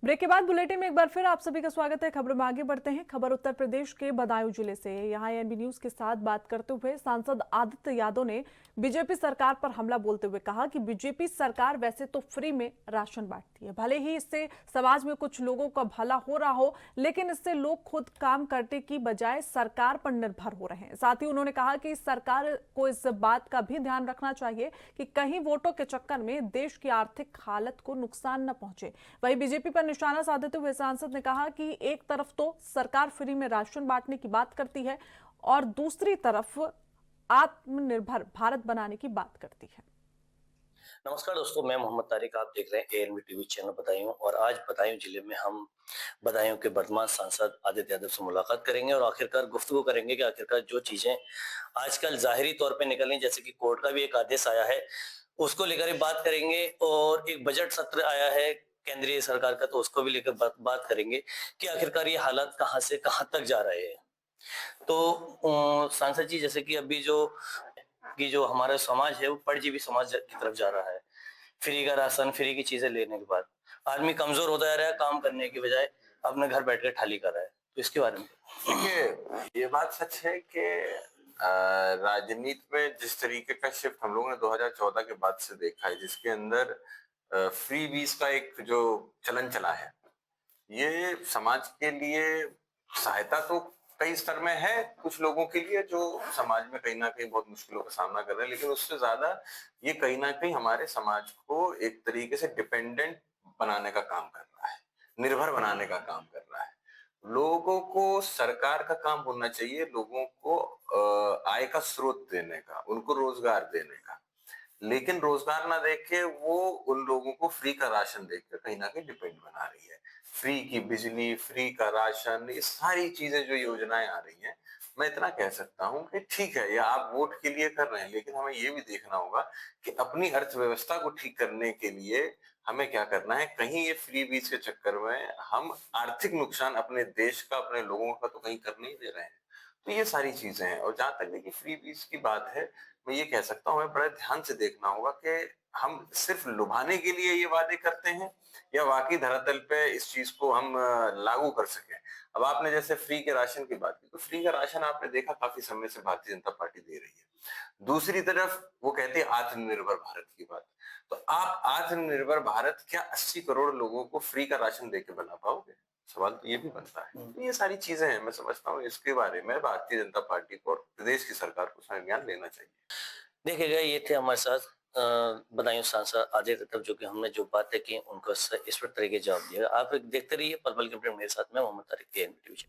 Break के बाद bulletin में एक बार फिर आप सभी का स्वागत है। खबरों में आगे बढ़ते हैं। खबर उत्तर प्रदेश के बदायूं जिले से। यहां एएनबी न्यूज के साथ बात करते हुए सांसद आदित्य यादव ने बीजेपी सरकार पर हमला बोलते हुए कहा कि बीजेपी सरकार वैसे तो फ्री में राशन बांटती है, भले ही इससे समाज में कुछ लोगों का भला हो रहा हो, लेकिन इससे लोग खुद काम करने की बजाय सरकार पर निर्भर हो रहे हैं। साथ ही उन्होंने कहा कि सरकार को इस बात का भी ध्यान रखना चाहिए कि कहीं वोटों के चक्कर में देश की आर्थिक हालत को नुकसान न पहुंचे। वहीं बीजेपी पर निशाना साधते हुए सांसद ने कहा कि एक तरफ तो सरकार फ्री में राशन बांटने की बात करती है और दूसरी तरफ आत्मनिर्भर भारत बनाने की बात करती है। नमस्कार दोस्तों, मैं मोहम्मद तारिक। आप देख रहे हैं एएनबी टीवी चैनल बदायूं। और आज बदायूं जिले में हम बदायूं के वर्तमान सांसद आदित्य यादव से मुलाकात करेंगे और आखिरकार गुफ्तगू करेंगे कि आखिरकार जो चीजें आजकल जाहिरी तौर पे निकली, जैसे कि कोर्ट का भी एक आदेश आया है, उसको लेकर ही बात करेंगे। और एक बजट सत्र आया है केंद्रीय सरकार का, तो उसको भी लेकर बात करेंगे कि आखिरकार ये हालात कहाँ से कहाँ तक जा रहे हैं। तो सांसद जी, जैसे कि अभी जो हमारा समाज है वो परजीवी समाज की तरफ जा रहा है। फ्री का राशन, फ्री की चीजें लेने के बाद आदमी कमजोर होता जा रहा है, काम करने की बजाय अपने घर बैठ कर थाली कर रहा है। तो इसके बारे में देखिए, ये बात सच है कि राजनीति में जिस तरीके का शिफ्ट हम लोगों ने 2014 के बाद से देखा है, जिसके अंदर फ्री बीज का एक जो चलन चला है, ये समाज के लिए सहायता तो कई स्तर में है, कुछ लोगों के लिए जो समाज में कहीं ना कहीं बहुत मुश्किलों का सामना कर रहे हैं, लेकिन उससे ज्यादा ये कहीं ना कहीं हमारे समाज को एक तरीके से डिपेंडेंट बनाने का काम कर रहा है, निर्भर बनाने का काम कर रहा है। लोगों को सरकार का काम होना चाहिए लोगों को आय का स्रोत देने का, उनको रोजगार देने का, लेकिन रोजगार ना देके वो उन लोगों को फ्री का राशन देकर कहीं ना कहीं डिपेंड बना रही है। फ्री की बिजली, फ्री का राशन, ये सारी चीजें जो योजनाएं आ रही हैं, मैं इतना कह सकता हूं कि ठीक है, ये आप वोट के लिए कर रहे हैं, लेकिन हमें ये भी देखना होगा कि अपनी अर्थव्यवस्था को ठीक करने के लिए हमें क्या करना है। कहीं ये फ्री बीज के चक्कर में हम आर्थिक नुकसान अपने देश का, अपने लोगों का तो कहीं कर नहीं दे रहे हैं। तो ये सारी चीजें हैं। और जहां तक देखिए फ्री बीज की बात है, मैं ये कह सकता हूँ हमें बड़े ध्यान से देखना होगा कि हम सिर्फ लुभाने के लिए ये वादे करते हैं या वाकई धरातल पे इस चीज को हम लागू कर सकें। अब आपने जैसे फ्री के राशन की बात की, तो फ्री का राशन आपने देखा काफी समय से भारतीय जनता पार्टी दे रही है। दूसरी तरफ वो कहती है आत्मनिर्भर भारत की बात। तो आप आत्मनिर्भर भारत क्या 80 करोड़ लोगों को फ्री का राशन देके बना पाओगे? सवाल तो ये भी बनता है। तो ये सारी चीजें हैं, मैं समझता हूँ इसके बारे में भारतीय जनता पार्टी को और प्रदेश की सरकार को संज्ञान लेना चाहिए। देखिएगा, ये थे हमारे साथ बदायूं सांसद आदित्य यादव, जो कि हमने जो बातें की उनको इस पर तरीके जवाब दिया। आप देखते रहिए पल पल के अपडेट मेरे साथ। में मोहम्मद तारिक, एएनबी टीवी।